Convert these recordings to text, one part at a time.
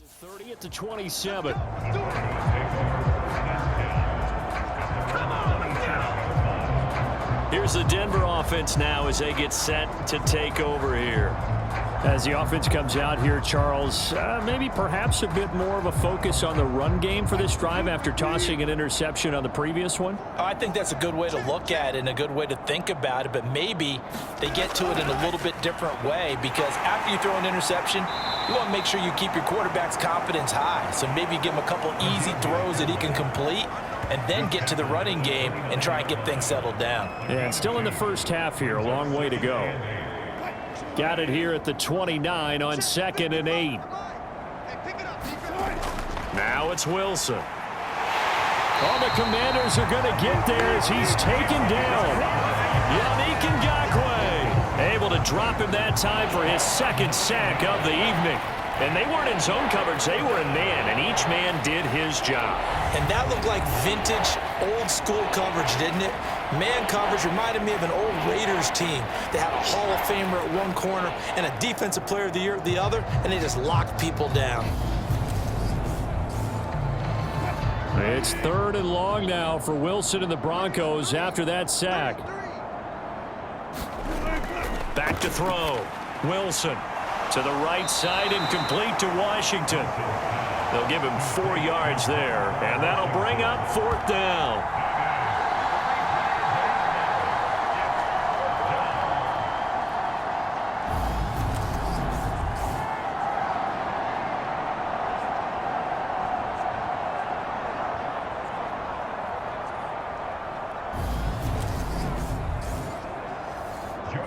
30 at the 27. Here's the Denver offense now as they get set to take over here. As the offense comes out here, Charles, maybe perhaps a bit more of a focus on the run game for this drive after tossing an interception on the previous one? I think that's a good way to look at it and a good way to think about it, but maybe they get to it in a little bit different way, because after you throw an interception, you want to make sure you keep your quarterback's confidence high. So maybe give him a couple easy throws that he can complete and then get to the running game and try and get things settled down. Yeah, and still in the first half here, a long way to go. Got it here at the 29 on 2nd and 8. Now it's Wilson. Oh, the Commanders are going to get there as he's taken down. Yannick Ngakoue able to drop him that time for his second sack of the evening. And they weren't in zone coverage, they were in man, and each man did his job. And that looked like vintage, old-school coverage, didn't it? Man coverage reminded me of an old Raiders team. They had a Hall of Famer at one corner and a Defensive Player of the Year at the other, and they just locked people down. It's 3rd and long now for Wilson and the Broncos after that sack. Back to throw. Wilson to the right side and complete to Washington. They'll give him 4 yards there, and that'll bring up 4th down.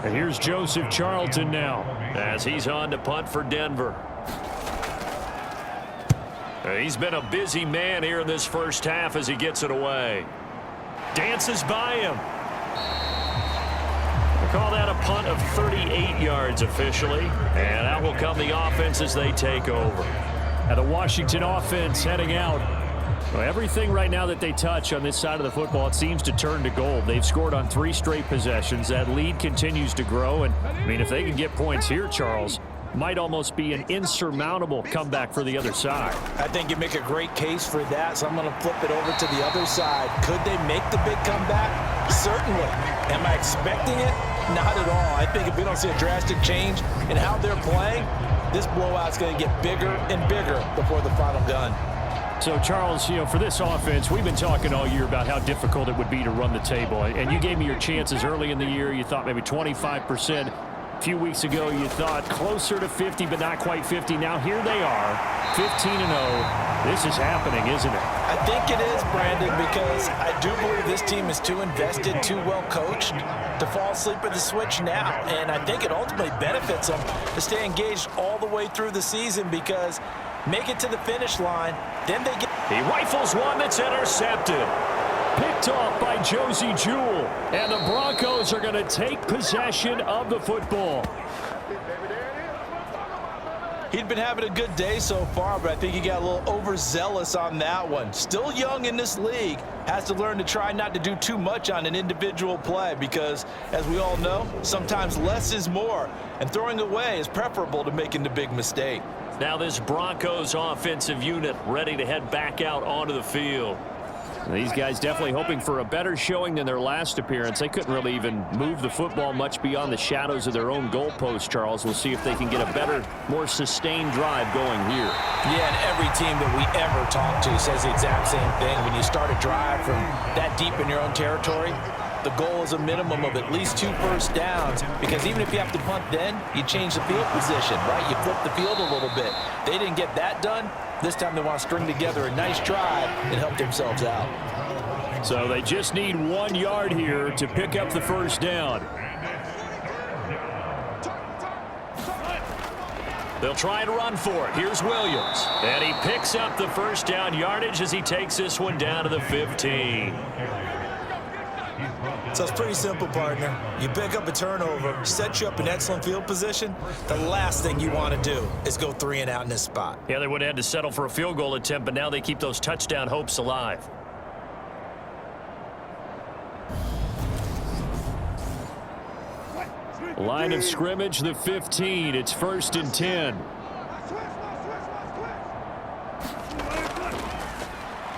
And here's Joseph Charlton now as he's on to punt for Denver. He's been a busy man here in this first half as he gets it away. Dances by him. We'll call that a punt of 38 yards officially. And out will come the offense as they take over. And the Washington offense heading out. Well, everything right now that they touch on this side of the football, it seems to turn to gold. They've scored on 3 straight possessions. That lead continues to grow. And, I mean, if they can get points here, Charles, might almost be an insurmountable comeback for the other side. I think you make a great case for that, so I'm going to flip it over to the other side. Could they make the big comeback? Certainly. Am I expecting it? Not at all. I think if we don't see a drastic change in how they're playing, this blowout's going to get bigger and bigger before the final gun. So, Charles, you know, for this offense, we've been talking all year about how difficult it would be to run the table. And you gave me your chances early in the year. You thought maybe 25%. A few weeks ago, you thought closer to 50, but not quite 50. Now, here they are, 15-0. This is happening, isn't it? I think it is, Brandon, because I do believe this team is too invested, too well coached to fall asleep at the switch now. And I think it ultimately benefits them to stay engaged all the way through the season, because make it to the finish line, then they get... He rifles one that's intercepted. Picked off by Josie Jewell. And the Broncos are going to take possession of the football. He'd been having a good day so far, but I think he got a little overzealous on that one. Still young in this league. Has to learn to try not to do too much on an individual play, because, as we all know, sometimes less is more. And throwing away is preferable to making the big mistake. Now this Broncos offensive unit ready to head back out onto the field. These guys definitely hoping for a better showing than their last appearance. They couldn't really even move the football much beyond the shadows of their own goalpost, Charles. We'll see if they can get a better, more sustained drive going here. Yeah, and every team that we ever talk to says the exact same thing. When you start a drive from that deep in your own territory, the goal is a minimum of at least 2 first downs, because even if you have to punt then, you change the field position, right? You flip the field a little bit. They didn't get that done. This time they want to string together a nice drive and help themselves out. So they just need 1 yard here to pick up the first down. They'll try and run for it. Here's Williams. And he picks up the first down yardage as he takes this one down to the 15. So it's pretty simple, partner. You pick up a turnover, set you up in excellent field position. The last thing you want to do is go 3 and out in this spot. Yeah, they would have had to settle for a field goal attempt, but now they keep those touchdown hopes alive. Line of scrimmage, the 15. It's 1st and 10.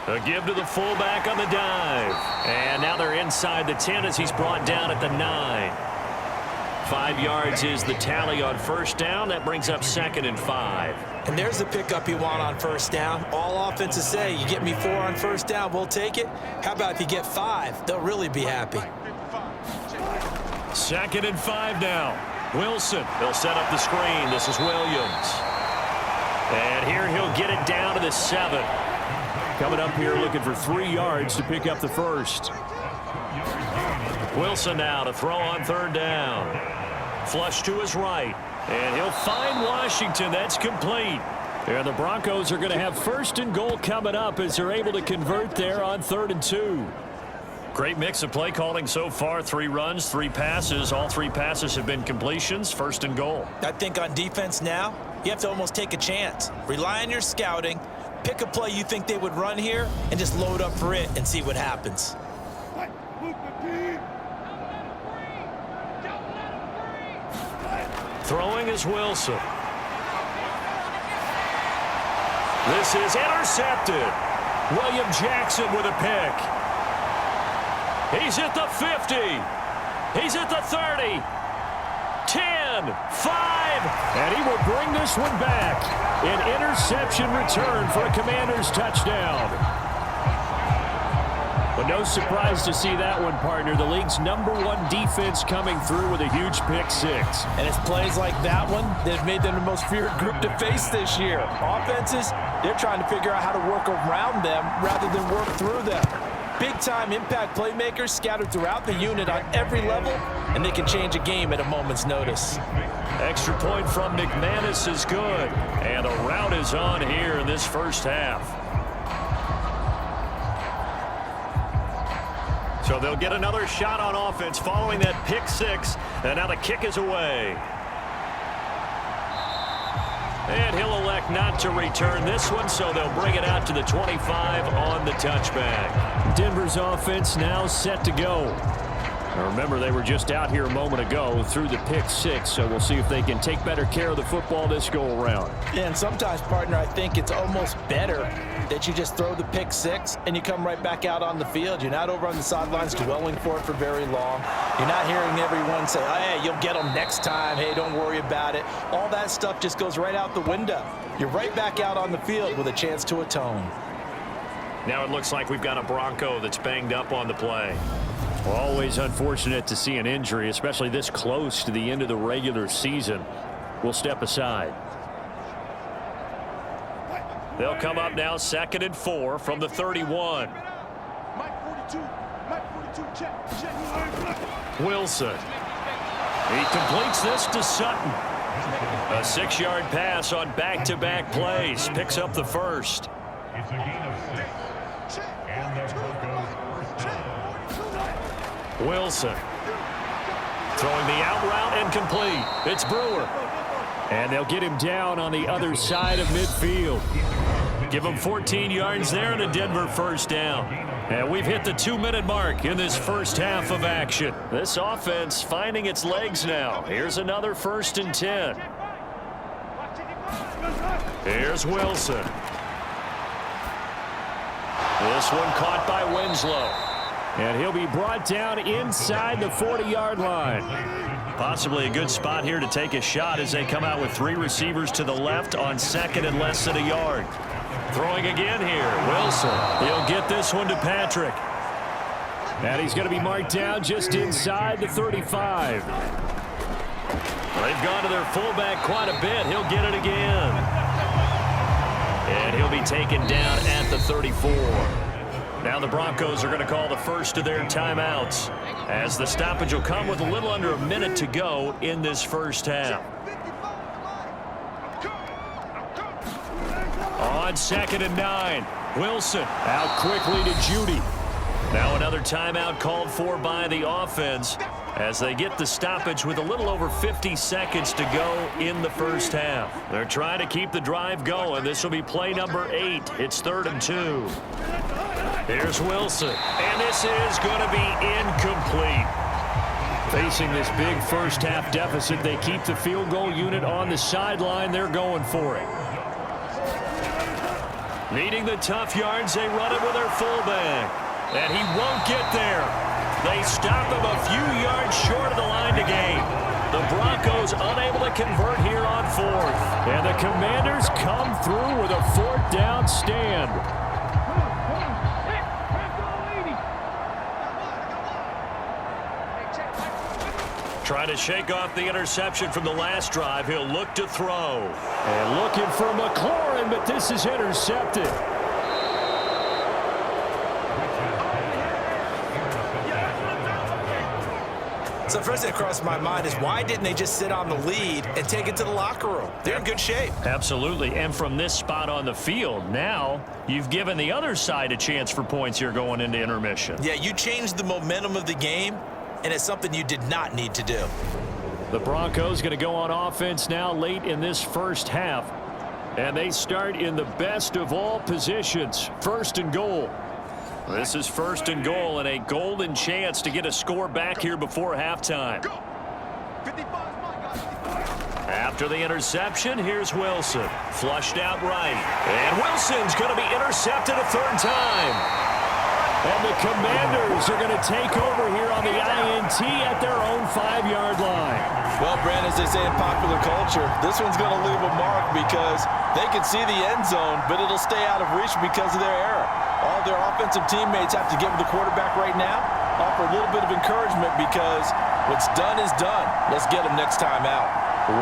A give to the fullback on the dive. And now they're inside the 10 as he's brought down at the 9. 5 yards is the tally on first down. That brings up 2nd and 5. And there's the pickup you want on first down. All offenses say, you get me 4 on first down, we'll take it. How about if you get 5? They'll really be happy. 2nd and 5 now. Wilson, he'll set up the screen. This is Williams. And here he'll get it down to the 7. Coming up here looking for 3 yards to pick up the first. Wilson now to throw on 3rd down. Flush to his right. And he'll find Washington. That's complete. And the Broncos are going to have 1st and goal coming up as they're able to convert there on 3rd and 2. Great mix of play calling so far. 3 runs, 3 passes. All 3 passes have been completions. 1st and goal. I think on defense now, you have to almost take a chance. Rely on your scouting. Pick a play you think they would run here and just load up for it and see what happens. Throwing is Wilson. This is intercepted. William Jackson with a pick. He's at the 50. He's at the 30. 10, 5. And he will bring this one back. An interception return for a Commanders touchdown. But no surprise to see that one, partner. The league's #1 defense coming through with a huge pick 6. And it's plays like that one that have made them the most feared group to face this year. Offenses, they're trying to figure out how to work around them rather than work through them. Big-time impact playmakers scattered throughout the unit on every level, and they can change a game at a moment's notice. Extra point from McManus is good. And a rout is on here in this first half. So they'll get another shot on offense following that pick 6. And now the kick is away. And he'll elect not to return this one, so they'll bring it out to the 25 on the touchback. Denver's offense now set to go. Now remember, they were just out here a moment ago through the pick 6, so we'll see if they can take better care of the football this go-around. Yeah, and sometimes, partner, I think it's almost better that you just throw the pick 6 and you come right back out on the field. You're not over on the sidelines dwelling for it for very long. You're not hearing everyone say, oh, hey, you'll get them next time. Hey, don't worry about it. All that stuff just goes right out the window. You're right back out on the field with a chance to atone. Now it looks like we've got a Bronco that's banged up on the play. Well, always unfortunate to see an injury, especially this close to the end of the regular season. We'll step aside. They'll come up now 2nd and 4 from the 31. Wilson. He completes this to Sutton. A 6-yard pass on back-to-back plays. Picks up the first. It's a gain of 6. And the Broncos first down. Wilson. Throwing the out route and complete. It's Brewer. And they'll get him down on the other side of midfield. Give him 14 yards there and a Denver first down. And we've hit the 2-minute mark in this first half of action. This offense finding its legs now. Here's another 1st and 10. Here's Wilson. This one caught by Winslow. And he'll be brought down inside the 40-yard line. Possibly a good spot here to take a shot as they come out with 3 receivers to the left on 2nd and less than a yard. Throwing again here, Wilson. He'll get this one to Patrick. And he's going to be marked down just inside the 35. They've gone to their fullback quite a bit. He'll get it again. And he'll be taken down at the 34. Now the Broncos are going to call the first of their timeouts as the stoppage will come with a little under a minute to go in this first half. On 2nd and 9, Wilson out quickly to Judy. Now another timeout called for by the offense as they get the stoppage with a little over 50 seconds to go in the first half. They're trying to keep the drive going. This will be play number 8. It's 3rd and 2. Here's Wilson, and this is going to be incomplete. Facing this big first half deficit, they keep the field goal unit on the sideline. They're going for it. Needing the tough yards, they run it with their fullback. And he won't get there. They stop him a few yards short of the line to gain. The Broncos unable to convert here on fourth. And the Commanders come through with a fourth down stand. Trying to shake off the interception from the last drive. He'll look to throw. And looking for McLaurin, but this is intercepted. So the first thing that crossed my mind is why didn't they just sit on the lead and take it to the locker room? They're in good shape. Absolutely. And from this spot on the field, now you've given the other side a chance for points here going into intermission. Yeah, you changed the momentum of the game, and it's something you did not need to do. The Broncos going to go on offense now late in this first half. And they start in the best of all positions, first and goal. This is first and goal and a golden chance to get a score back here before halftime. After the interception, here's Wilson. Flushed out right. And Wilson's going to be intercepted a third time. And the Commanders are going to take over here on the INT at their own 5-yard line. Well, Brandon, as they say in popular culture, this one's going to leave a mark because they can see the end zone, but it'll stay out of reach because of their error. All their offensive teammates have to give the quarterback right now, offer a little bit of encouragement because what's done is done. Let's get them next time out.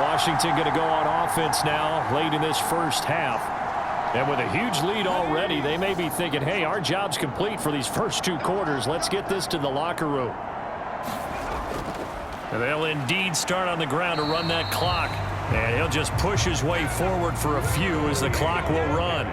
Washington going to go on offense now late in this first half. And with a huge lead already, they may be thinking, hey, our job's complete for these first 2 quarters. Let's get this to the locker room. And they'll indeed start on the ground to run that clock. And he'll just push his way forward for a few as the clock will run.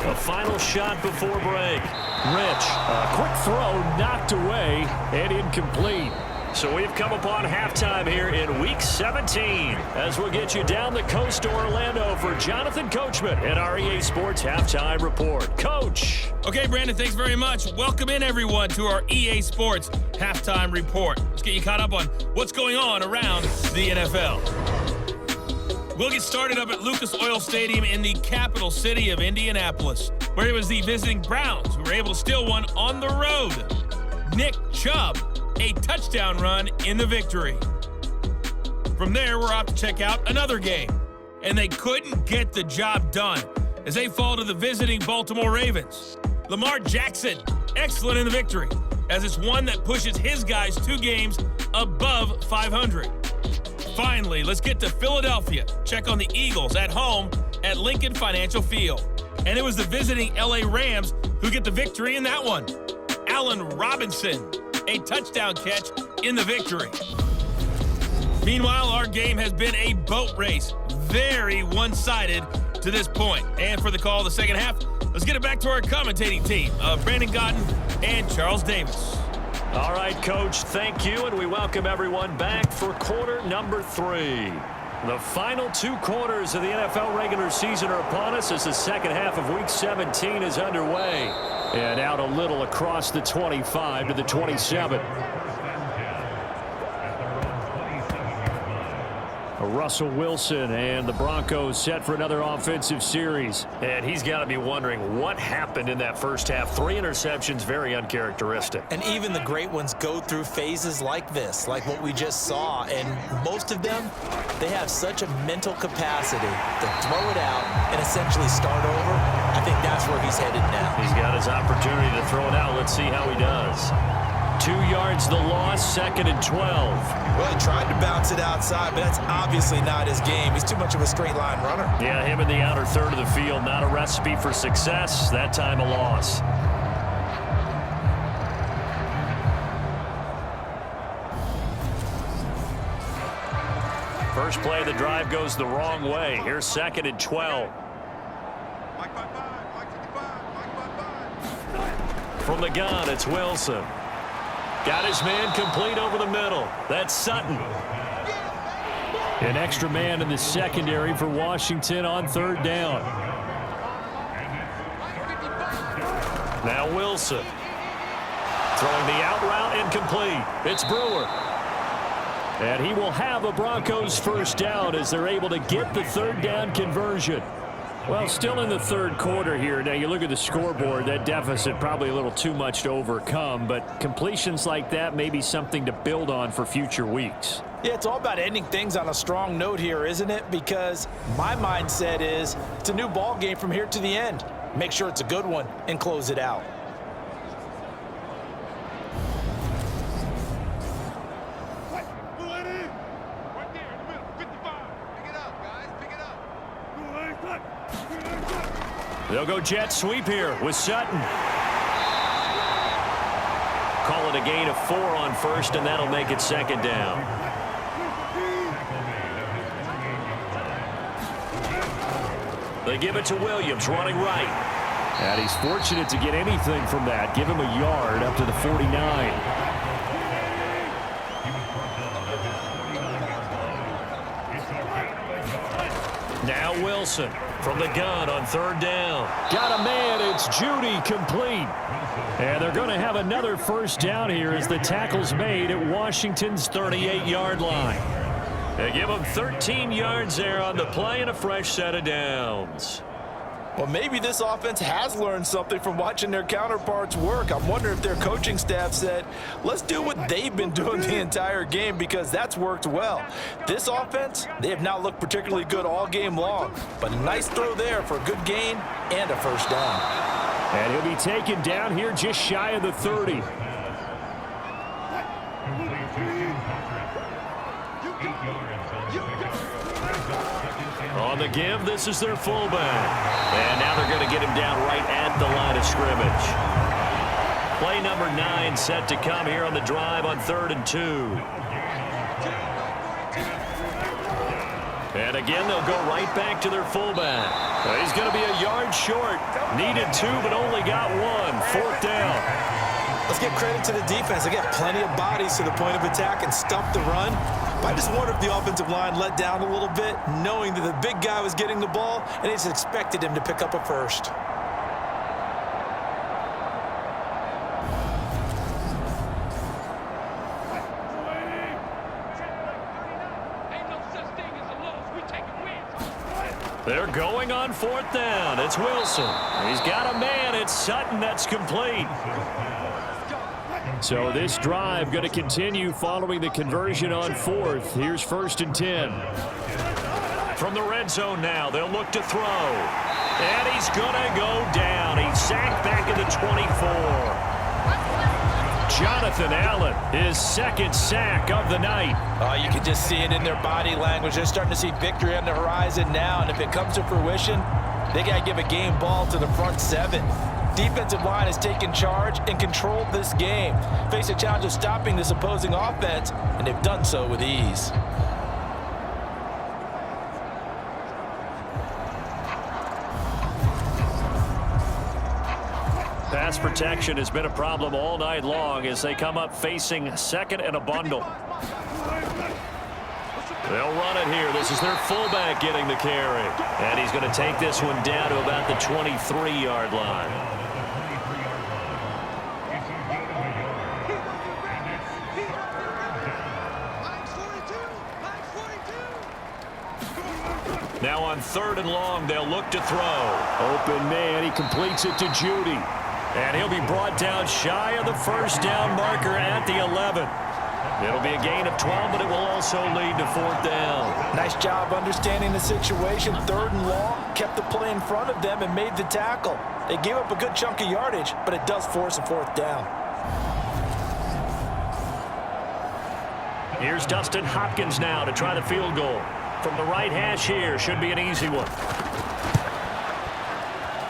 A final shot before break. Rich, a quick throw knocked away and incomplete. So we've come upon halftime here in Week 17 as we'll get you down the coast to Orlando for Jonathan Coachman at our EA Sports Halftime Report. Coach. Okay, Brandon, thanks very much. Welcome in, everyone, to our EA Sports Halftime Report. Let's get you caught up on what's going on around the NFL. We'll get started up at Lucas Oil Stadium in the capital city of Indianapolis, where it was the visiting Browns who were able to steal one on the road. Nick Chubb, a touchdown run in the victory. From there, we're off to check out another game, and they couldn't get the job done as they fall to the visiting Baltimore Ravens. Lamar Jackson, excellent in the victory, as it's one that pushes his guys 2 games above 500. Finally, let's get to Philadelphia. Check on the Eagles at home at Lincoln Financial Field. And it was the visiting LA Rams who get the victory in that one. Allen Robinson, a touchdown catch in the victory. Meanwhile, our game has been a boat race. Very one-sided to this point. And for the call of the second half, let's get it back to our commentating team of Brandon Godden and Charles Davis. All right, Coach, thank you, and we welcome everyone back for quarter number 3. The final 2 quarters of the NFL regular season are upon us as the second half of Week 17 is underway. And out a little across the 25 to the 27. Russell Wilson and the Broncos set for another offensive series. And he's got to be wondering what happened in that first half. 3 interceptions, very uncharacteristic. And even the great ones go through phases like this, like what we just saw. And most of them, they have such a mental capacity to throw it out and essentially start over. I think that's where he's headed now. He's got his opportunity to throw it out. Let's see how he does. 2 yards the loss, 2nd and 12. Well, he tried to bounce it outside, but that's obviously not his game. He's too much of a straight line runner. Yeah, him in the outer third of the field, not a recipe for success. That time a loss. First play of the drive goes the wrong way. Here's 2nd and 12. From the gun, it's Wilson. Got his man complete over the middle. That's Sutton. An extra man in the secondary for Washington on 3rd down. Now Wilson. Throwing the out route incomplete. It's Brewer. And he will have a Broncos first down as they're able to get the third down conversion. Well, still in the third quarter here. Now, you look at the scoreboard, that deficit probably a little too much to overcome, but completions like that may be something to build on for future weeks. Yeah, it's all about ending things on a strong note here, isn't it? Because my mindset is it's a new ball game from here to the end. Make sure it's a good one and close it out. They'll go jet sweep here with Sutton. Call it a gain of 4 on first, and that'll make it second down. They give it to Williams, running right. And he's fortunate to get anything from that. Give him a yard up to the 49. Now Wilson from the gun on third down. Got a man. It's Judy, complete. And they're going to have another first down here as the tackle's made at Washington's 38-yard line. They give them 13 yards there on the play and a fresh set of downs. Well, maybe this offense has learned something from watching their counterparts work. I'm wondering if their coaching staff said, let's do what they've been doing the entire game, because that's worked well. This offense, they have not looked particularly good all game long, but a nice throw there for a good gain and a first down. And he'll be taken down here just shy of the 30. On the give, this is their fullback. And now they're going to get him down right at the line of scrimmage. Play number 9 set to come here on the drive on 3rd and 2. And again, they'll go right back to their fullback. He's going to be a yard short. Needed 2, but only got 1. 4th down. Let's give credit to the defense. They got plenty of bodies to the point of attack and stop the run. But I just wonder if the offensive line let down a little bit, knowing that the big guy was getting the ball, and they just expected him to pick up a first. They're going on 4th down. It's Wilson. He's got a man. It's Sutton. That's complete. So this drive going to continue following the conversion on 4th. Here's 1st and 10. From the red zone now, they'll look to throw. And he's going to go down. He's sacked back at the 24. Jonathan Allen, his 2nd sack of the night. You can just see it in their body language. They're starting to see victory on the horizon now, and if it comes to fruition, they got to give a game ball to the front 7. Defensive line has taken charge and controlled this game. Face a challenge of stopping this opposing offense, and they've done so with ease. Pass protection has been a problem all night long as they come up facing 2nd and a bundle. They'll run it here. This is their fullback getting the carry. And he's going to take this one down to about the 23-yard line. Now on 3rd and long, they'll look to throw. Open man, he completes it to Judy. And he'll be brought down shy of the first down marker at the 11. It'll be a gain of 12, but it will also lead to 4th down. Nice job understanding the situation. 3rd and long, kept the play in front of them and made the tackle. They gave up a good chunk of yardage, but it does force a 4th down. Here's Dustin Hopkins now to try the field goal. From the right hash here, should be an easy one.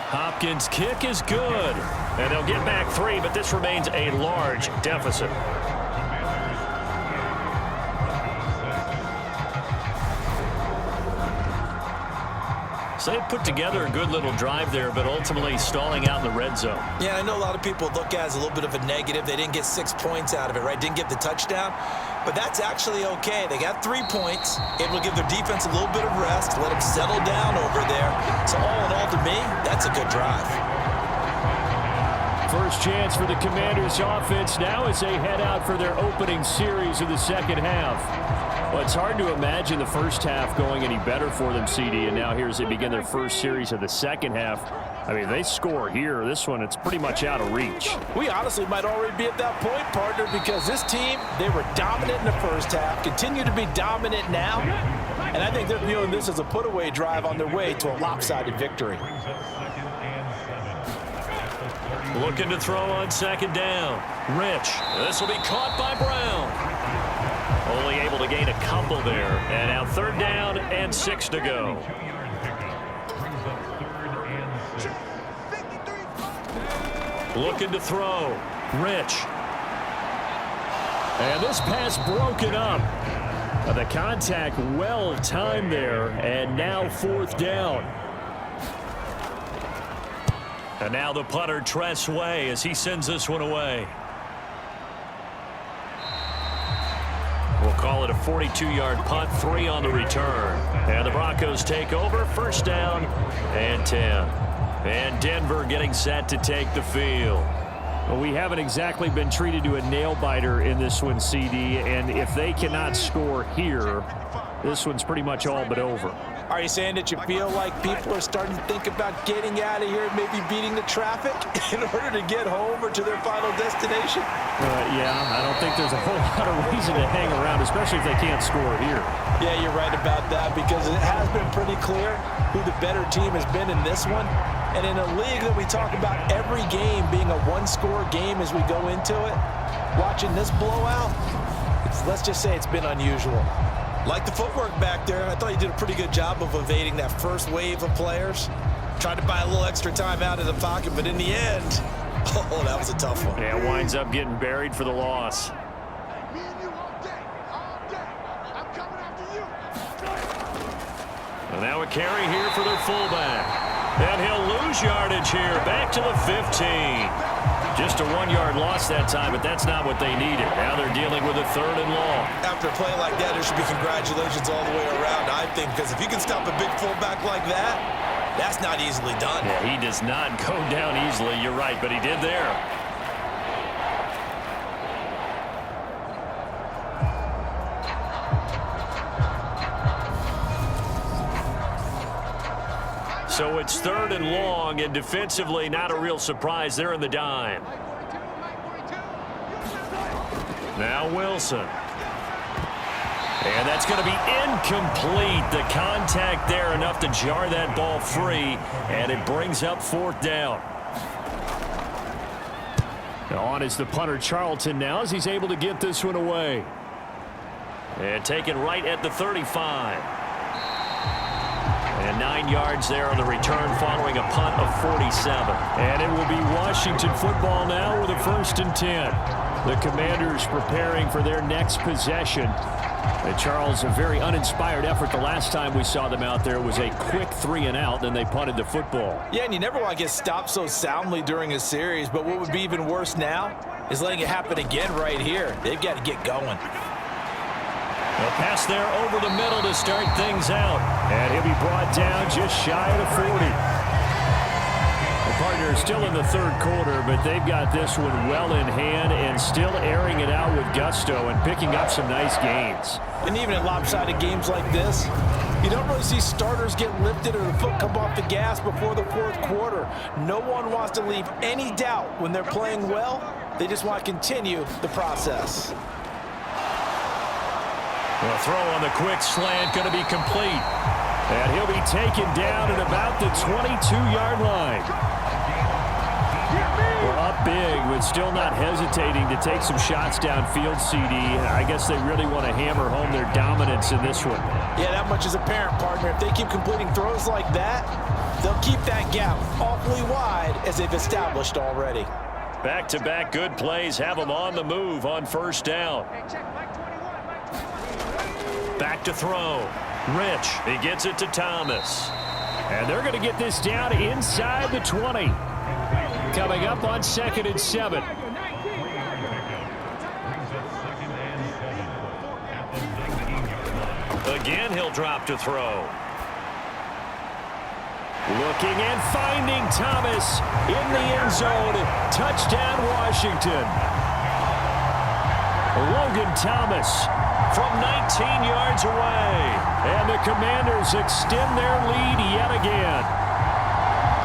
Hopkins' kick is good. And they'll get back 3, but this remains a large deficit. So they put together a good little drive there, but ultimately stalling out in the red zone. Yeah, I know a lot of people look at it as a little bit of a negative. They didn't get 6 points out of it, right? Didn't get the touchdown. But that's actually okay. They got 3 points. Able to give their defense a little bit of rest, let them settle down over there. So all in all, to me, that's a good drive. First chance for the Commanders offense now as they head out for their opening series of the second half. Well, it's hard to imagine the first half going any better for them, CD, and now here as they begin their first series of the second half. I mean, they score here. This one, it's pretty much out of reach. We honestly might already be at that point, partner, because this team, they were dominant in the first half, continue to be dominant now, and I think they're viewing this as a put-away drive on their way to a lopsided victory. Looking to throw on second down. Rich. This will be caught by Brown. Only able to gain a couple there. And now third down and 6 to go. Looking to throw. Rich. And this pass broken up. The contact well timed there. And now fourth down. And now the punter, Tress Way, as he sends this one away. We'll call it a 42-yard punt, 3 on the return. And the Broncos take over, first down and 10. And Denver getting set to take the field. Well, we haven't exactly been treated to a nail-biter in this one, CD. And if they cannot score here, this one's pretty much all but over. Are you saying that you feel like people are starting to think about getting out of here, maybe beating the traffic in order to get home or to their final destination? Yeah, I don't think there's a whole lot of reason to hang around, especially if they can't score here. Yeah, you're right about that, because it has been pretty clear who the better team has been in this one. And in a league that we talk about every game being a one-score game as we go into it, watching this blowout, let's just say it's been unusual. Like the footwork back there, I thought he did a pretty good job of evading that first wave of players. Tried to buy a little extra time out of the pocket, but in the end, oh, that was a tough one. Yeah, winds up getting buried for the loss. And now a carry here for their fullback. And he'll lose yardage here, back to the 15. Just a 1-yard loss that time, but that's not what they needed. Now they're dealing with a third and long. After a play like that, there should be congratulations all the way around, I think, because if you can stop a big fullback like that, that's not easily done. Yeah, he does not go down easily, you're right, but he did there. So it's third and long, and defensively, not a real surprise. They're in the dime. Now Wilson. And that's going to be incomplete. The contact there enough to jar that ball free, and it brings up fourth down. On is the punter, Charlton, now as he's able to get this one away. And taken right at the 35. And 9 yards there on the return following a punt of 47. And it will be Washington football now with a 1st and 10. The Commanders preparing for their next possession. And Charles, a very uninspired effort the last time we saw them out there. It was a quick 3 and out, then they punted the football. Yeah, and you never want to get stopped so soundly during a series, but what would be even worse now is letting it happen again right here. They've got to get going. A pass there over the middle to start things out. And he'll be brought down just shy of the 40. The partner is still in the third quarter, but they've got this one well in hand and still airing it out with gusto and picking up some nice gains. And even in lopsided games like this, you don't really see starters get lifted or the foot come off the gas before the fourth quarter. No one wants to leave any doubt when they're playing well. They just want to continue the process. The throw on the quick slant going to be complete. And he'll be taken down at about the 22-yard line. We're up big, but still not hesitating to take some shots downfield, CD. I guess they really want to hammer home their dominance in this one. Yeah, that much is apparent, partner. If they keep completing throws like that, they'll keep that gap awfully wide as they've established already. Back-to-back good plays have them on the move on first down. Back to throw. Rich, he gets it to Thomas. And they're going to get this down inside the 20. Coming up on 2nd and 7. Again, he'll drop to throw. Looking and finding Thomas in the end zone. Touchdown, Washington. Logan Thomas from 19 yards away. And the Commanders extend their lead yet again.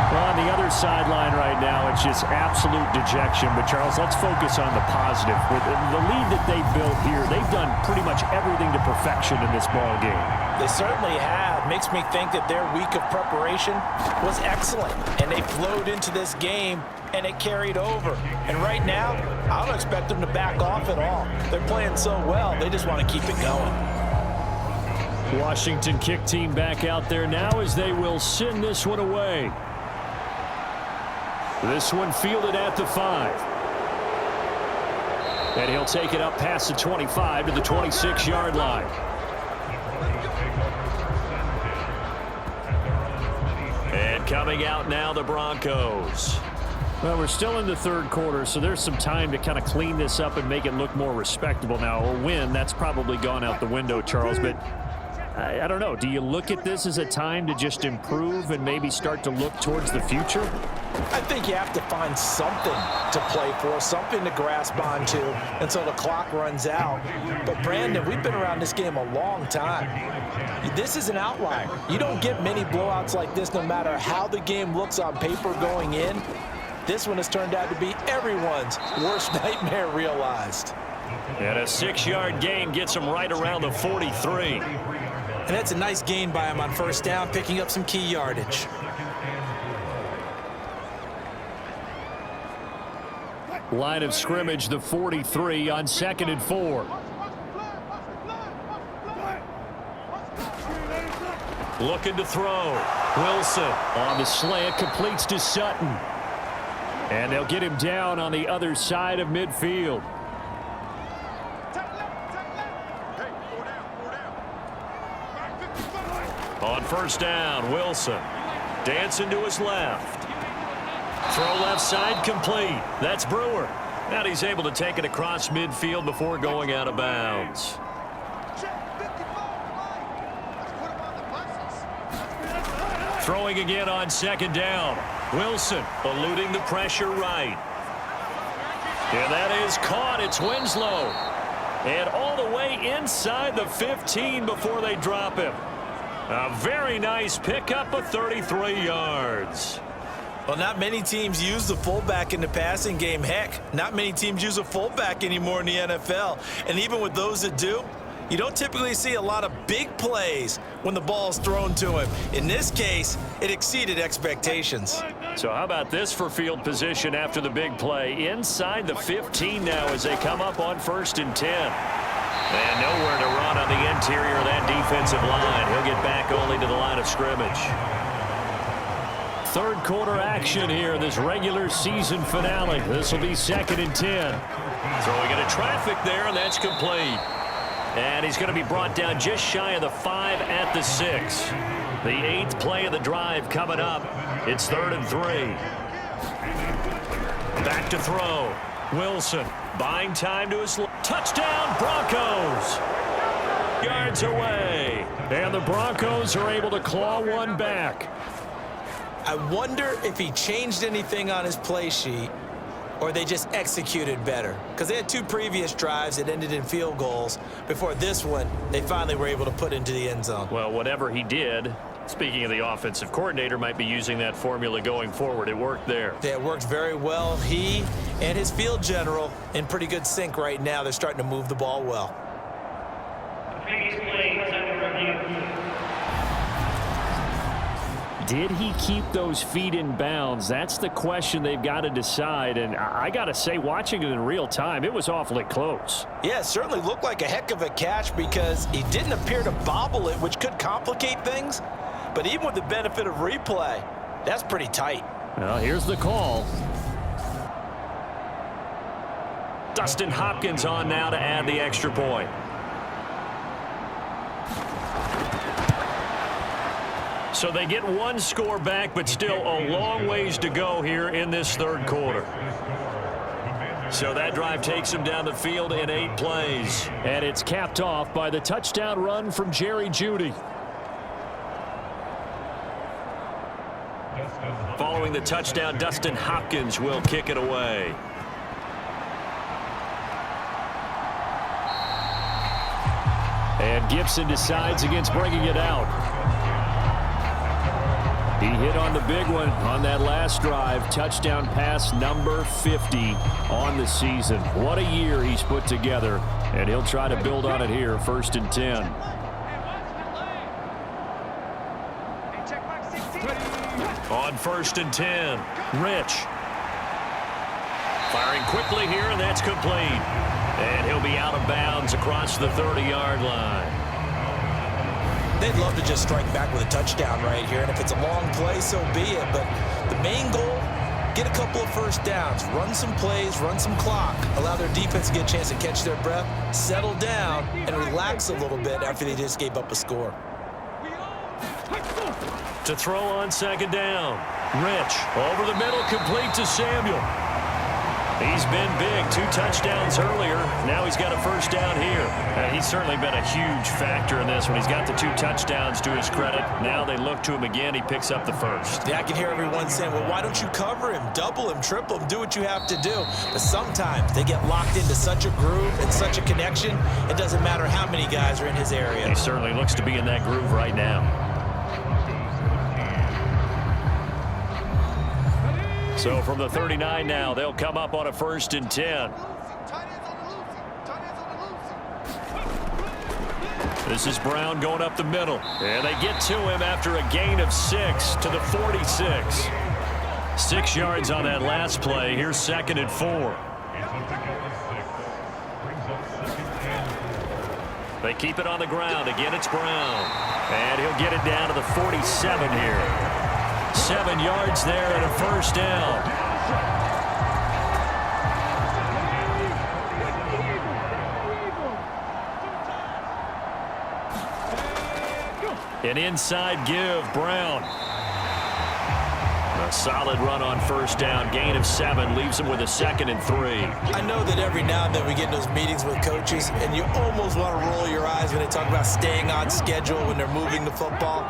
On the other sideline right now, it's just absolute dejection. But, Charles, let's focus on the positive. With the lead that they've built here, they've done pretty much everything to perfection in this ball game. They certainly have. Makes me think that their week of preparation was excellent. And they flowed into this game, and it carried over. And right now, I don't expect them to back off at all. They're playing so well, they just want to keep it going. Washington kick team back out there now as they will send this one away. This one fielded at the 5. And he'll take it up past the 25 to the 26-yard line. And coming out now, the Broncos. Well, we're still in the third quarter, so there's some time to kind of clean this up and make it look more respectable. Now, a win, that's probably gone out the window, Charles, but I don't know. Do you look at this as a time to just improve and maybe start to look towards the future? I think you have to find something to play for, something to grasp onto until the clock runs out. But, Brandon, we've been around this game a long time. This is an outlier. You don't get many blowouts like this no matter how the game looks on paper going in. This one has turned out to be everyone's worst nightmare realized. And a 6-yard gain gets him right around the 43. And that's a nice gain by him on first down, picking up some key yardage. Line of scrimmage, the 43 on 2nd and 4. Looking to throw. Wilson on the slant, completes to Sutton. And they'll get him down on the other side of midfield. On first down, Wilson dancing to his left. Throw left side complete. That's Brewer. Now he's able to take it across midfield before going out of bounds. Throwing again on 2nd down. Wilson eluding the pressure right. And that is caught. It's Winslow. And all the way inside the 15 before they drop him. A very nice pickup of 33 yards. Well, not many teams use the fullback in the passing game. Heck, not many teams use a fullback anymore in the NFL. And even with those that do, you don't typically see a lot of big plays when the ball's thrown to him. In this case, it exceeded expectations. So how about this for field position after the big play? Inside the 15 now as they come up on 1st and 10. And nowhere to run on the interior of that defensive line. He'll get back only to the line of scrimmage. Third quarter action here in this regular season finale. This will be 2nd and 10. Throwing into traffic there, and that's complete. And he's going to be brought down just shy of the 5 at the 6. The 8th play of the drive coming up. It's 3rd and 3. Back to throw. Wilson buying time to his touchdown, Broncos. Yards away. And the Broncos are able to claw one back. I wonder if he changed anything on his play sheet or they just executed better. Because they had 2 previous drives that ended in field goals. Before this one, they finally were able to put into the end zone. Well, whatever he did, speaking of the offensive coordinator, might be using that formula going forward. It worked there. Yeah, it worked very well. He and his field general in pretty good sync right now. They're starting to move the ball well. Did he keep those feet in bounds? That's the question they've got to decide. And I got to say, watching it in real time, it was awfully close. Yeah, it certainly looked like a heck of a catch because he didn't appear to bobble it, which could complicate things. But even with the benefit of replay, that's pretty tight. Well, here's the call. Dustin Hopkins on now to add the extra point. So they get one score back, but still a long ways to go here in this third quarter. So that drive takes them down the field in 8 plays. And it's capped off by the touchdown run from Jerry Jeudy. Following the touchdown, Dustin Hopkins will kick it away. And Gibson decides against bringing it out. He hit on the big one on that last drive. Touchdown pass number 50 on the season. What a year he's put together. And he'll try to build on it here, 1st and 10. On 1st and 10, Rich. Firing quickly here, and that's complete. And he'll be out of bounds across the 30-yard line. They'd love to just strike back with a touchdown right here, and if it's a long play, so be it. But the main goal, get a couple of first downs, run some plays, run some clock, allow their defense to get a chance to catch their breath, settle down, and relax a little bit after they just gave up a score. To throw on 2nd down. Rich over the middle, complete to Samuel. He's been big. 2 touchdowns earlier. Now he's got a first down here. He's certainly been a huge factor in this one. He's got the 2 touchdowns to his credit. Now they look to him again. He picks up the first. Yeah, I can hear everyone saying, well, why don't you cover him, double him, triple him, do what you have to do. But sometimes they get locked into such a groove and such a connection, it doesn't matter how many guys are in his area. He certainly looks to be in that groove right now. So from the 39 now, they'll come up on a 1st and 10. This is Brown going up the middle. And they get to him after a gain of 6 to the 46. 6 yards on that last play. Here's 2nd and 4. They keep it on the ground. Again, it's Brown. And he'll get it down to the 47 here. 7 yards there and a first down. An inside give, Brown. A solid run on first down. Gain of 7 leaves him with a 2nd and 3. I know that every now and then we get in those meetings with coaches, and you almost want to roll your eyes when they talk about staying on schedule when they're moving the football.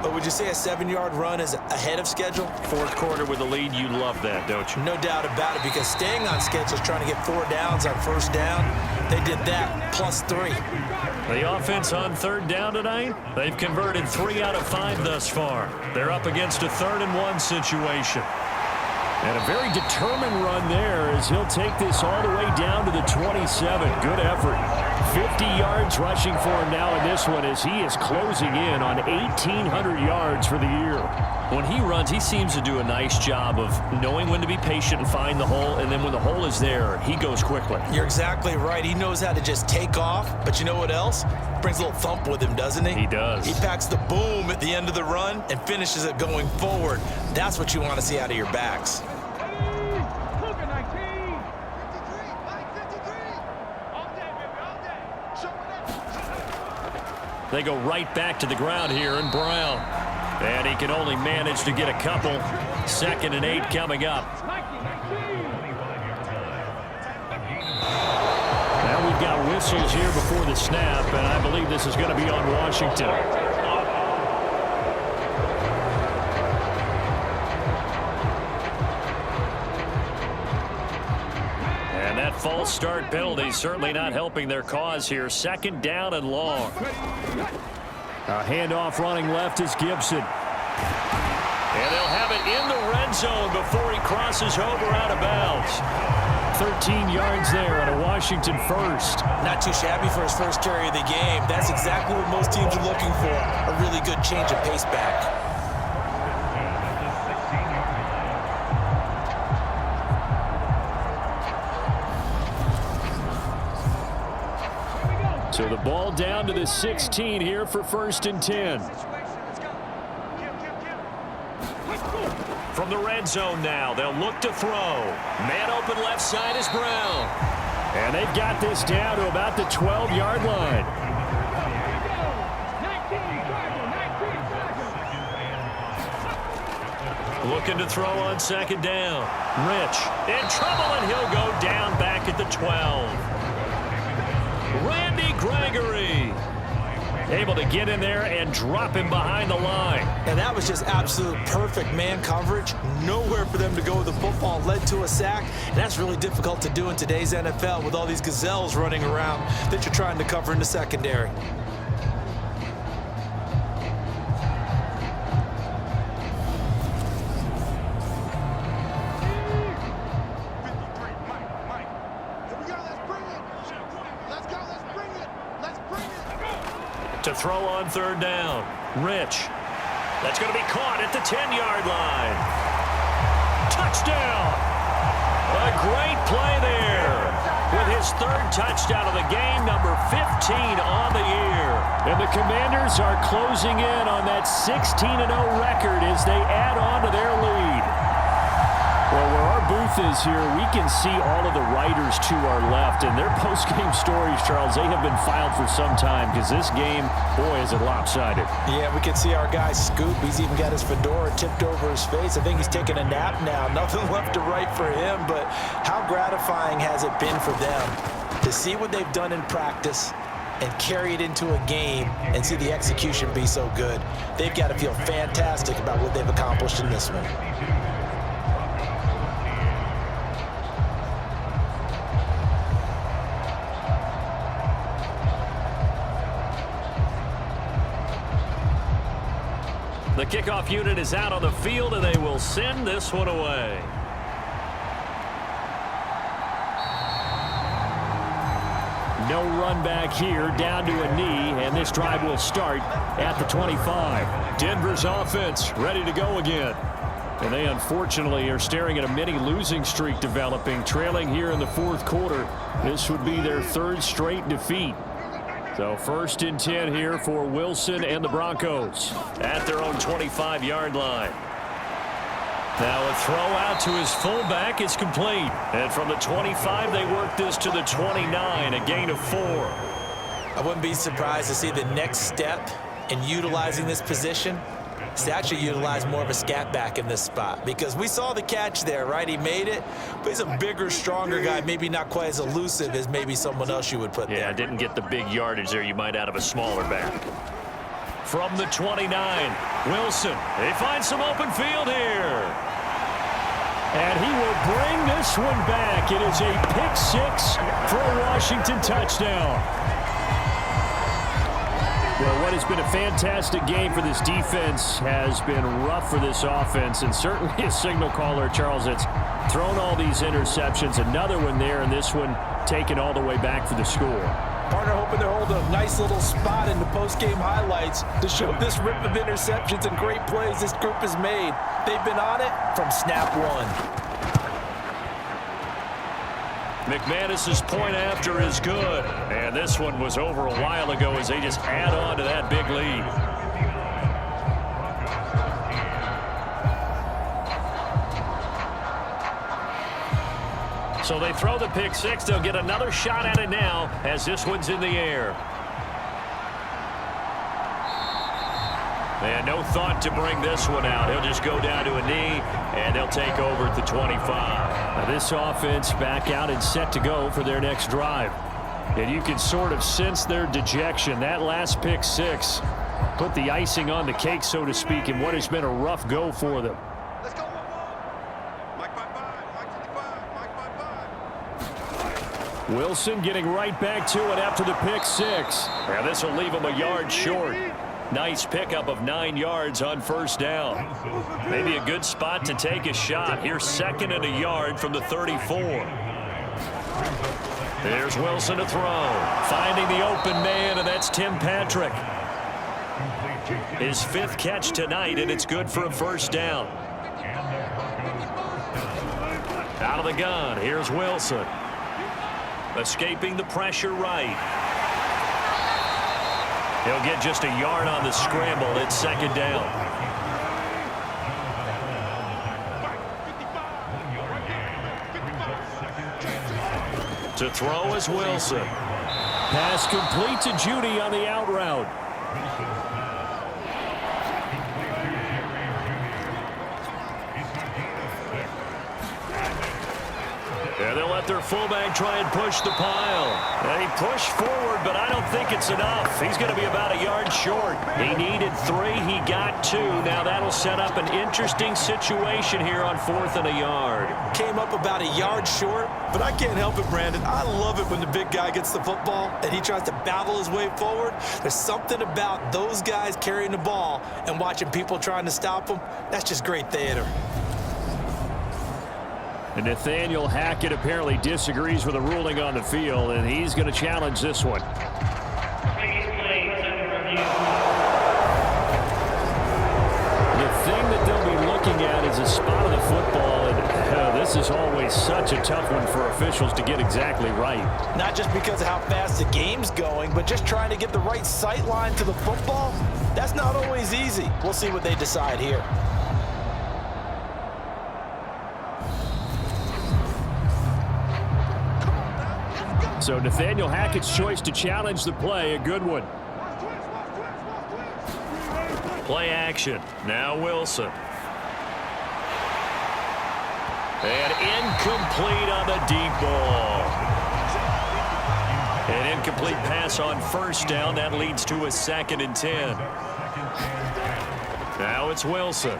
But would you say a 7-yard run is ahead of schedule? 4th quarter with the lead, you love that, don't you? No doubt about it, because staying on schedule is trying to get 4 downs on first down. They did that plus 3. The offense on 3rd down tonight, they've converted 3 out of 5 thus far. They're up against a 3rd and 1 situation. And a very determined run there as he'll take this all the way down to the 27. Good effort. 50 yards rushing for him now in this one as he is closing in on 1,800 yards for the year. When he runs, he seems to do a nice job of knowing when to be patient and find the hole, and then when the hole is there, he goes quickly. You're exactly right. He knows how to just take off, but you know what else? Brings a little thump with him, doesn't he? He does. He packs the boom at the end of the run and finishes it going forward. That's what you want to see out of your backs. They go right back to the ground here, and Brown. And he can only manage to get a couple. 2nd and 8 coming up. Now we've got whistles here before the snap, and I believe this is going to be on Washington. And that false start penalty certainly not helping their cause here. 2nd down and long. A handoff running left is Gibson. And they'll have it in the red zone before he crosses over out of bounds. 13 yards there on a Washington first. Not too shabby for his first carry of the game. That's exactly what most teams are looking for. A really good change of pace back. So the ball down to the 16 here for 1st and 10. From the red zone now, they'll look to throw. Man open left side is Brown. And they've got this down to about the 12-yard line. Looking to throw on 2nd down. Rich in trouble, and he'll go down back at the 12. Randy Gregory. able to get in there and drop him behind the line. And that was just absolute perfect man coverage. Nowhere for them to go with the football. Led to a sack. And that's really difficult to do in today's NFL with all these gazelles running around that you're trying to cover in the secondary. To throw on third down. Rich. That's going to be caught at the 10-yard line. Touchdown. A great play there. With his third touchdown of the game, number 15 on the year. And the Commanders are closing in on that 16-0 record as they add on to their lead. Well, where our booth is here, we can see all of the writers to our left. And their post-game stories, Charles, they have been filed for some time because this game, boy, is it lopsided. Yeah, we can see our guy Scoop. He's even got his fedora tipped over his face. I think he's taking a nap now. Nothing left to write for him, but how gratifying has it been for them to see what they've done in practice and carry it into a game and see the execution be so good. They've got to feel fantastic about what they've accomplished in this one. The kickoff unit is out on the field, and they will send this one away. No run back here, down to a knee, and this drive will start at the 25. Denver's offense ready to go again. And they unfortunately are staring at a mini losing streak developing, trailing here in the fourth quarter. This would be their third straight defeat. So 1st and 10 here for Wilson and the Broncos at their own 25-yard line. Now a throw out to his fullback is complete. And from the 25, they work this to the 29, a gain of 4. I wouldn't be surprised to see the next step in utilizing this position is to actually utilize more of a scat back in this spot, because we saw the catch there, right? He made it, but he's a bigger, stronger guy, maybe not quite as elusive as maybe someone else you would put there. Yeah, didn't get the big yardage there you might out of a smaller back. From the 29, Wilson. They find some open field here. And he will bring this one back. It is a pick six for a Washington touchdown. Well, what has been a fantastic game for this defense has been rough for this offense, and certainly a signal caller, Charles, that's thrown all these interceptions. Another one there, and this one taken all the way back for the score. Partner hoping they're holding a nice little spot in the post-game highlights to show this rip of interceptions and great plays this group has made. They've been on it from snap one. McManus's point after is good. And this one was over a while ago as they just add on to that big lead. So they throw the pick six. They'll get another shot at it now as this one's in the air. And no thought to bring this one out. He'll just go down to a knee, and they'll take over at the 25. Now this offense back out and set to go for their next drive. And you can sort of sense their dejection. That last pick six put the icing on the cake, so to speak, in what has been a rough go for them. Let's go. Mike by 5. Wilson getting right back to it after the pick six. Now this will leave him a yard short. Nice pickup of 9 yards on first down. Maybe a good spot to take a shot. Here's 2nd and a yard from the 34. There's Wilson to throw. Finding the open man, and that's Tim Patrick. His 5th catch tonight, and it's good for a first down. Out of the gun, here's Wilson. Escaping the pressure right. He'll get just a yard on the scramble. It's 2nd down. To throw is Wilson. Pass complete to Judy on the out route. And they'll let let their fullback try and push the pile. And he pushed forward, but I don't think it's enough. He's going to be about a yard short. He needed 3. He got 2. Now that'll set up an interesting situation here on 4th and a yard. Came up about a yard short, but I can't help it, Brandon. I love it when the big guy gets the football and he tries to battle his way forward. There's something about those guys carrying the ball and watching people trying to stop them. That's just great theater. And Nathaniel Hackett apparently disagrees with the ruling on the field, and he's going to challenge this one. The thing that they'll be looking at is a spot of the football, and this is always such a tough one for officials to get exactly right. Not just because of how fast the game's going, but just trying to get the right sight line to the football. That's not always easy. We'll see what they decide here. So Nathaniel Hackett's choice to challenge the play, a good one. Play action. Now Wilson. And incomplete on the deep ball. An incomplete pass on first down. That leads to a 2nd and 10. Now it's Wilson.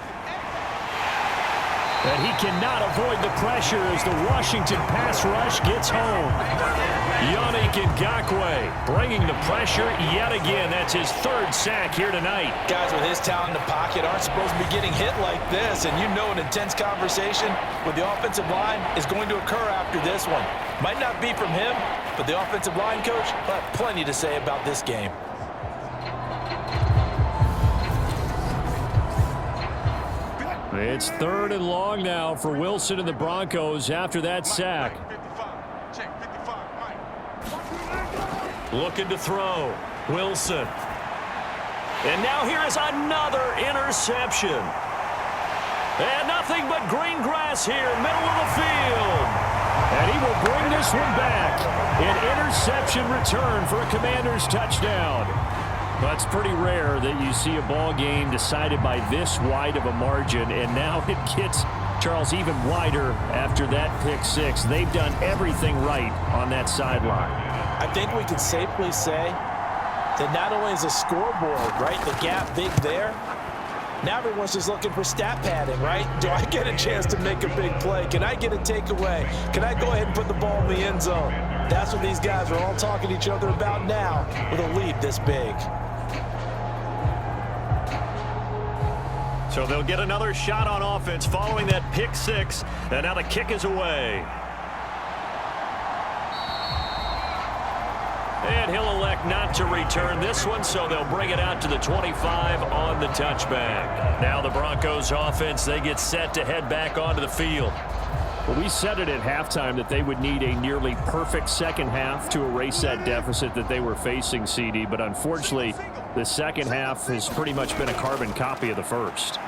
And he cannot avoid the pressure as the Washington pass rush gets home. Yannick Ngakoue bringing the pressure yet again. That's his 3rd sack here tonight. Guys with his talent in the pocket aren't supposed to be getting hit like this, and you know an intense conversation with the offensive line is going to occur after this one. Might not be from him, but the offensive line coach will have plenty to say about this game. It's 3rd and long now for Wilson and the Broncos after that sack. Looking to throw. Wilson. And now here is another interception. And nothing but green grass here, middle of the field. And he will bring this one back. An interception return for a Commanders touchdown. That's pretty rare that you see a ball game decided by this wide of a margin, and now it gets, Charles, even wider after that pick 6. They've done everything right on that sideline. I think we can safely say that not only is the scoreboard, right, the gap big there, now everyone's just looking for stat padding, right? Do I get a chance to make a big play? Can I get a takeaway? Can I go ahead and put the ball in the end zone? That's what these guys are all talking to each other about now with a lead this big. So they'll get another shot on offense following that pick 6, and now the kick is away. And he'll elect not to return this one, so they'll bring it out to the 25 on the touchback. Now the Broncos offense, they get set to head back onto the field. Well, we said it at halftime that they would need a nearly perfect second half to erase that deficit that they were facing, CD, but unfortunately, the second half has pretty much been a carbon copy of the first.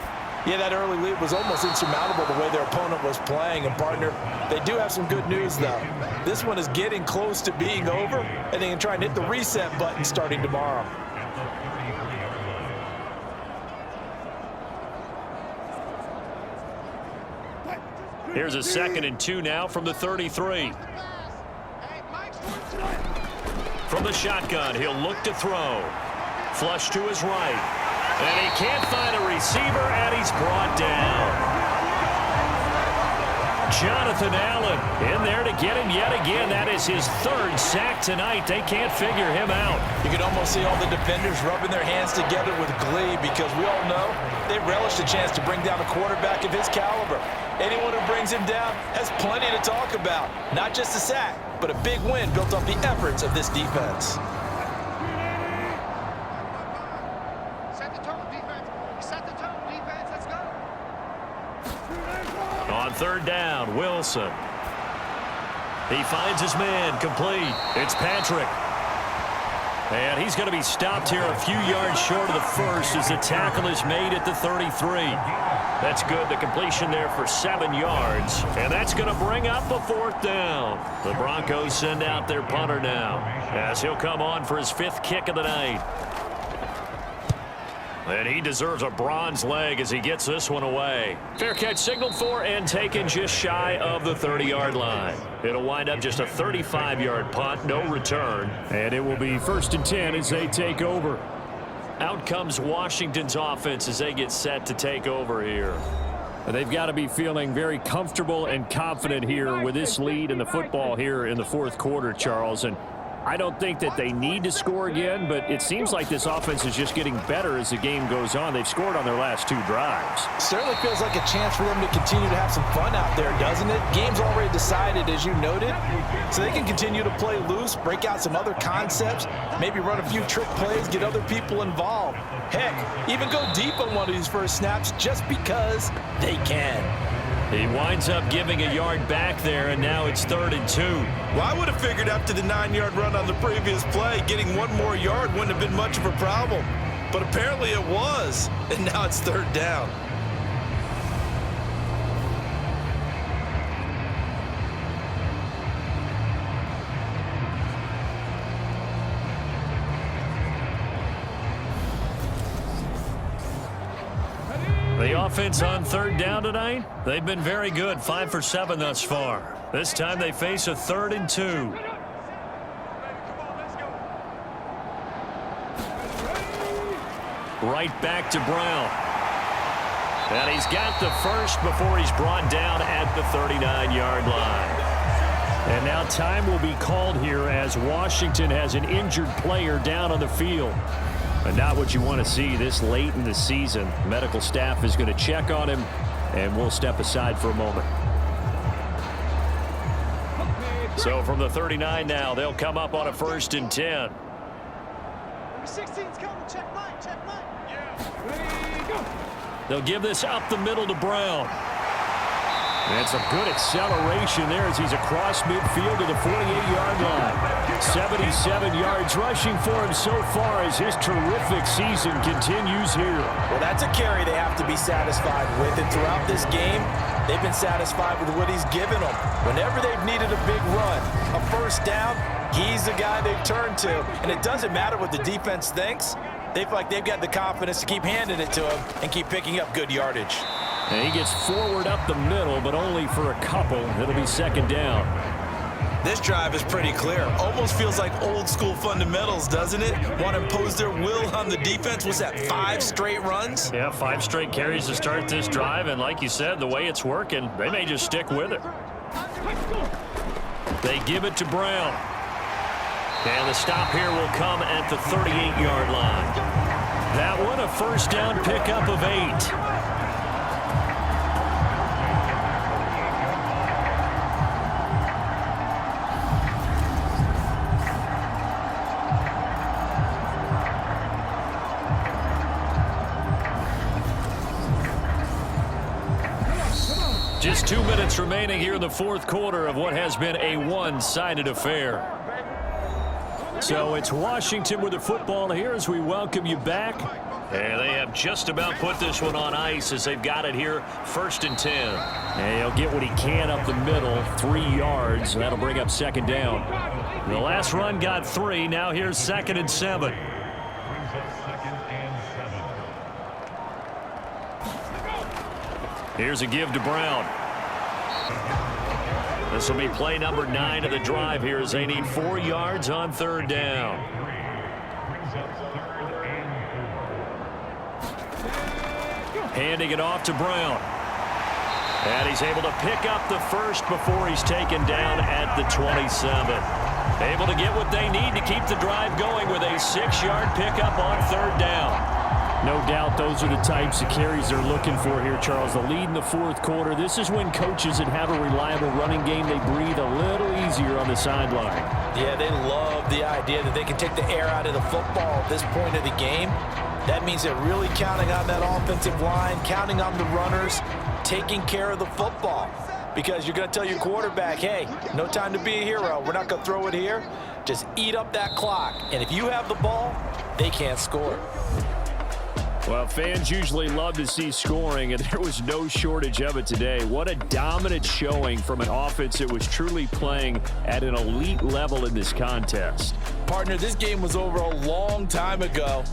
Yeah, that early lead was almost insurmountable the way their opponent was playing. And, partner, they do have some good news, though. This one is getting close to being over, and they can try and hit the reset button starting tomorrow. Here's a 2nd and 2 now from the 33. From the shotgun, he'll look to throw. Flush to his right. And he can't find a receiver, and he's brought down. Jonathan Allen in there to get him yet again. That is his 3rd sack tonight. They can't figure him out. You can almost see all the defenders rubbing their hands together with glee because we all know they relish the chance to bring down a quarterback of his caliber. Anyone who brings him down has plenty to talk about. Not just a sack, but a big win built off the efforts of this defense. On 3rd down, Wilson. He finds his man, complete. It's Patrick. And he's going to be stopped here a few yards short of the first as the tackle is made at the 33. That's good. The completion there for 7 yards. And that's going to bring up a 4th down. The Broncos send out their punter now as he'll come on for his 5th kick of the night. And he deserves a bronze leg as he gets this one away. Fair catch signaled for and taken just shy of the 30-yard line. It'll wind up just a 35-yard punt, no return. And it will be 1st and 10 as they take over. Out comes Washington's offense as they get set to take over here. They've got to be feeling very comfortable and confident here with this lead in the football here in the 4th quarter, Charles. And I don't think that they need to score again, but it seems like this offense is just getting better as the game goes on. They've scored on their last 2 drives. Certainly feels like a chance for them to continue to have some fun out there, doesn't it? Game's already decided, as you noted, so they can continue to play loose, break out some other concepts, maybe run a few trick plays, get other people involved. Heck, even go deep on one of these first snaps just because they can. He winds up giving a yard back there, and now it's 3rd and 2. Well, I would have figured after the 9-yard run on the previous play, getting 1 more yard wouldn't have been much of a problem. But apparently it was, and now it's 3rd down. The offense on 3rd down tonight, they've been very good, 5 for 7 thus far. This time they face a 3rd and 2. Right back to Brown. And he's got the first before he's brought down at the 39-yard line. And now time will be called here as Washington has an injured player down on the field. And not what you want to see this late in the season. Medical staff is going to check on him, and we'll step aside for a moment. So from the 39 now, they'll come up on a 1st and 10. Number 16's coming. Check mine. Check mine. Yeah. They'll give this up the middle to Brown. And some good acceleration there as he's across midfield to the 48-yard line. 77 yards rushing for him so far as his terrific season continues here. Well, that's a carry they have to be satisfied with. And throughout this game, they've been satisfied with what he's given them. Whenever they've needed a big run, a 1st down, he's the guy they've turned to. And it doesn't matter what the defense thinks. They feel like they've got the confidence to keep handing it to him and keep picking up good yardage. And he gets forward up the middle, but only for a couple. It'll be 2nd down. This drive is pretty clear. Almost feels like old school fundamentals, doesn't it? Want to impose their will on the defense. What's that, 5 straight runs? Yeah, 5 straight carries to start this drive. And like you said, the way it's working, they may just stick with it. They give it to Brown. And the stop here will come at the 38-yard line. That one a 1st down pickup of 8. Just 2 minutes remaining here in the 4th quarter of what has been a one-sided affair. So it's Washington with the football here as we welcome you back. And they have just about put this one on ice as they've got it here, 1st and 10. And he'll get what he can up the middle, 3 yards. And that'll bring up 2nd down. The last run got 3. Now here's 2nd and 7. Here's a give to Brown. This will be play number 9 of the drive here as they need 4 yards on 3rd down. Handing it off to Brown. And he's able to pick up the first before he's taken down at the 27. Able to get what they need to keep the drive going with a 6-yard pickup on 3rd down. No doubt those are the types of carries they're looking for here, Charles. The lead in the 4th quarter. This is when coaches that have a reliable running game, they breathe a little easier on the sideline. Yeah, they love the idea that they can take the air out of the football at this point of the game. That means they're really counting on that offensive line, counting on the runners, taking care of the football. Because you're going to tell your quarterback, hey, no time to be a hero. We're not going to throw it here. Just eat up that clock. And if you have the ball, they can't score. Well, fans usually love to see scoring, and there was no shortage of it today. What a dominant showing from an offense that was truly playing at an elite level in this contest. Partner, this game was over a long time ago.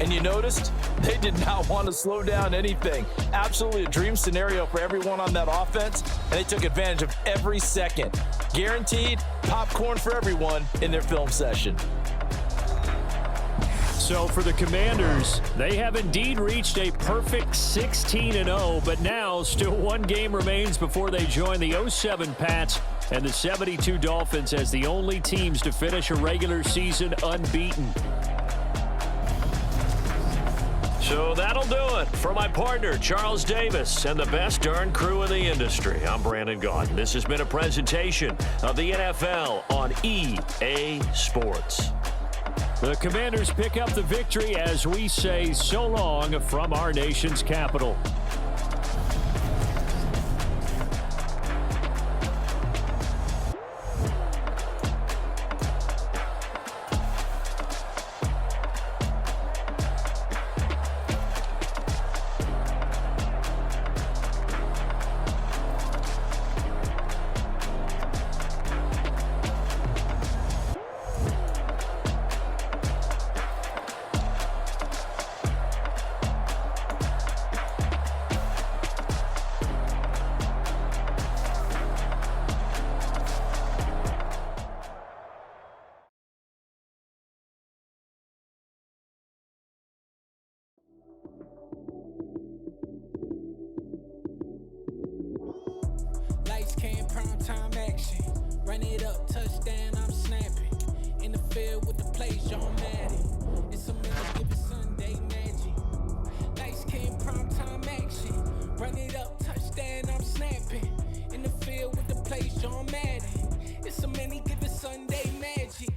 And you noticed they did not want to slow down anything. Absolutely a dream scenario for everyone on that offense, and they took advantage of every second. Guaranteed popcorn for everyone in their film session. So for the Commanders, they have indeed reached a perfect 16-0, but now still one game remains before they join the 07 Pats and the 72 Dolphins as the only teams to finish a regular season unbeaten. So that'll do it. For my partner, Charles Davis, and the best darn crew in the industry, I'm Brandon Gaudin. This has been a presentation of the NFL on EA Sports. The Commanders pick up the victory as we say so long from our nation's capital. Primetime action, run it up, touchdown, I'm snapping. In the field with the plays, John Madden. It's a minute, give it Sunday magic. Lights came, primetime action, run it up, touchdown, I'm snapping. In the field with the plays, John Madden. It's a minute, give it Sunday magic.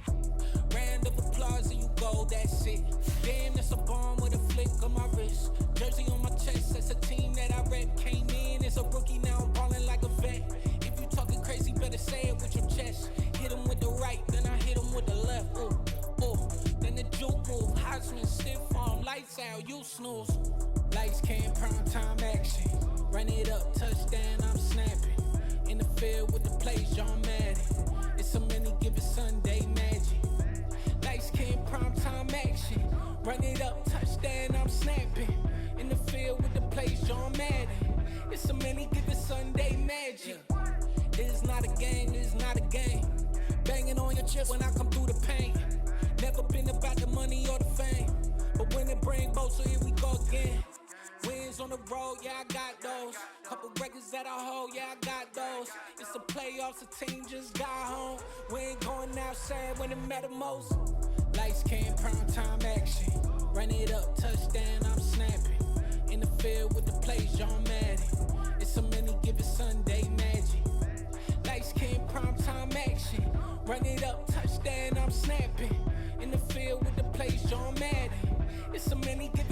Round of applause and you go, that's it. Damn, that's a bomb with a flick on my wrist. Jersey on my chest, that's a team that I rep. Came in as a rookie, now I'm ballin' like a vet. Talking crazy, better say it with your chest. Hit him with the right, then I hit him with the left. Ooh, ooh. Then the juke move. Heisman stiff arm, lights out, you snooze. Lights came, primetime action. Run it up, touchdown, I'm snapping. In the field with the plays, John Madden. It's a mini, give it Sunday magic. Lights came, primetime action. Run it up, touchdown, I'm snapping. In the field with the plays, John Madden. It's a mini, give it Sunday magic. It's not a game, it's not a game. Banging on your chest when I come through the pain. Never been about the money or the fame. But when it bring both, so here we go again. Wins on the road, yeah, I got those. Couple records that I hold, yeah, I got those. It's the playoffs, the team just got home. We ain't going outside when it matter most. Lights came, primetime action. Run it up, touchdown, I'm snapping. In the field with the plays, John Madden. It's a mini, give it Sunday magic. Lights came, primetime action. Run it up, touchdown, I'm snapping. In the field with the plays, John Madden. It's a mini, give